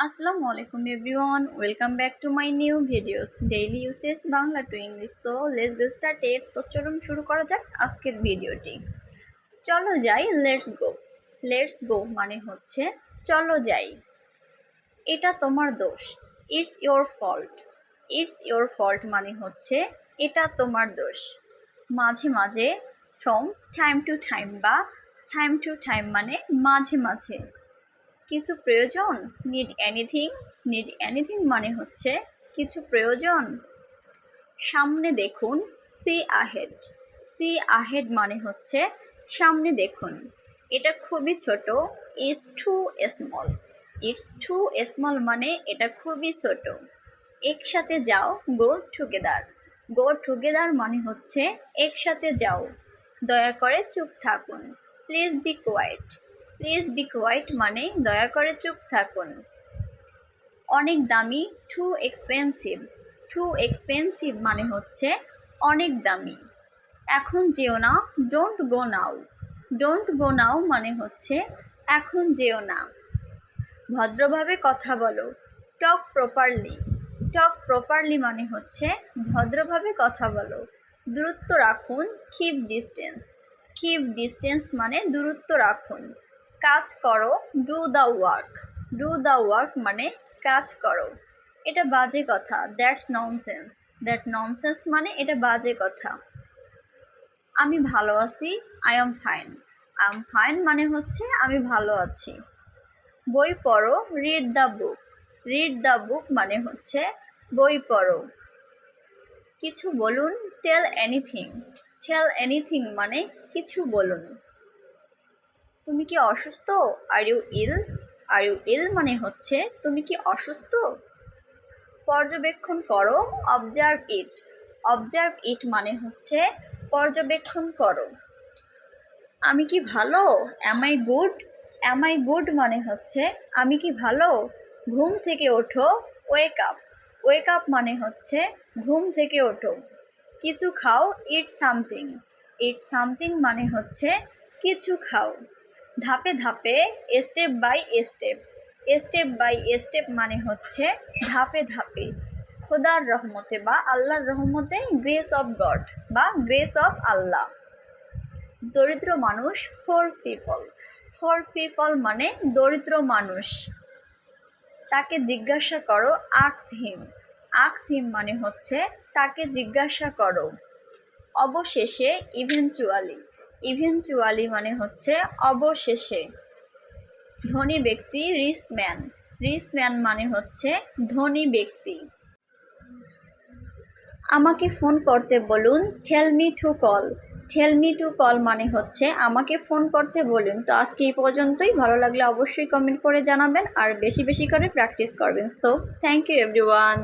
আসসালামু আলাইকুম everyone, welcome back to my new videos daily uses Bangla to English. So let's get started. তো চলুন শুরু করা যাক আজকের ভিডিওটি। চলো যাই, লেটস গো। লেটস গো মানে হচ্ছে চলো যাই। এটা তোমার দোষ, it's your fault. It's your fault মানে হচ্ছে এটা তোমার দোষ। মাঝে মাঝে, ফ্রম টাইম টু টাইম বা টাইম টু টাইম মানে মাঝে মাঝে। কিছু প্রয়োজন, নিড এনিথিং। নিড এনিথিং মানে হচ্ছে কিছু প্রয়োজন। সামনে দেখুন, সি আহেড। সি আহেড মানে হচ্ছে সামনে দেখুন। এটা খুবই ছোট, it's too small. It's too small মানে এটা খুবই ছোট। একসাথে যাও, গো টুগেদার। গো টুগেদার মানে হচ্ছে একসাথে যাও। দয়া করে চুপ থাকুন, please be quiet. Please be quiet মানে দয়া করে চুপ থাকুন। অনেক দামি, টু এক্সপেন্সিভ। টু এক্সপেন্সিভ মানে হচ্ছে অনেক দামি। এখন যেও না, don't go now. Don't go নাও মানে হচ্ছে এখন যেও না। ভদ্রভাবে কথা বলো, টক প্রপারলি। টক প্রপারলি মানে হচ্ছে ভদ্রভাবে কথা বলো। দূরত্ব রাখুন, কিপ ডিস্টেন্স। কিপ ডিস্টেন্স মানে দূরত্ব রাখুন। কাজ করো, do the work. Do the work মানে কাজ করো। এটা বাজে কথা, দ্যাটস ননসেন্স। দ্যাট ননসেন্স মানে এটা বাজে কথা। আমি ভালো আছি, I am fine. I am fine মানে হচ্ছে আমি ভালো আছি। বই পড়ো, read the book. Read the book মানে হচ্ছে বই পড়ো। কিছু বলুন, টেল এনিথিং। টেল এনিথিং মানে কিছু বলুন। তুমি কি অসুস্থ, are you ill. Are you ইল মানে হচ্ছে তুমি কি অসুস্থ। পর্যবেক্ষণ করো, অবজার্ভ ইট। অবজার্ভ ইট মানে হচ্ছে পর্যবেক্ষণ করো। আমি কি ভালো, am I good. Am I good মানে হচ্ছে আমি কি ভালো। ঘুম থেকে ওঠো, ওয়েক আপ। ওয়েক আপ মানে হচ্ছে ঘুম থেকে ওঠো। কিছু খাও, ইট সামথিং। ইট সামথিং মানে হচ্ছে কিছু খাও। ধাপে ধাপে, step by step. Step by step মানে হচ্ছে ধাপে ধাপে। খোদার রহমতে বা আল্লাহর রহমতে, গ্রেস অফ গড বা গ্রেস অফ আল্লাহ। দরিদ্র মানুষ, ফর পিপল। ফর পিপল মানে দরিদ্র মানুষ। তাকে জিজ্ঞাসা করো, আক্স হিম। আক্স হিম মানে হচ্ছে তাকে জিজ্ঞাসা করো। অবশেষে, ইভেনচুয়ালি। ইভেনচুয়ালি মানে হচ্ছে অবশেষে। ধনী ব্যক্তি, রিচ ম্যান। রিচ ম্যান মানে হচ্ছে ধনী ব্যক্তি। আমাকে ফোন করতে বলুন, tell me to call. Tell me to call মানে হচ্ছে আমাকে ফোন করতে বলুন। তো আজকে এই পর্যন্তই। ভালো লাগলে অবশ্যই কমেন্ট করে জানাবেন আর বেশি বেশি করে প্র্যাকটিস করবেন। So thank you everyone.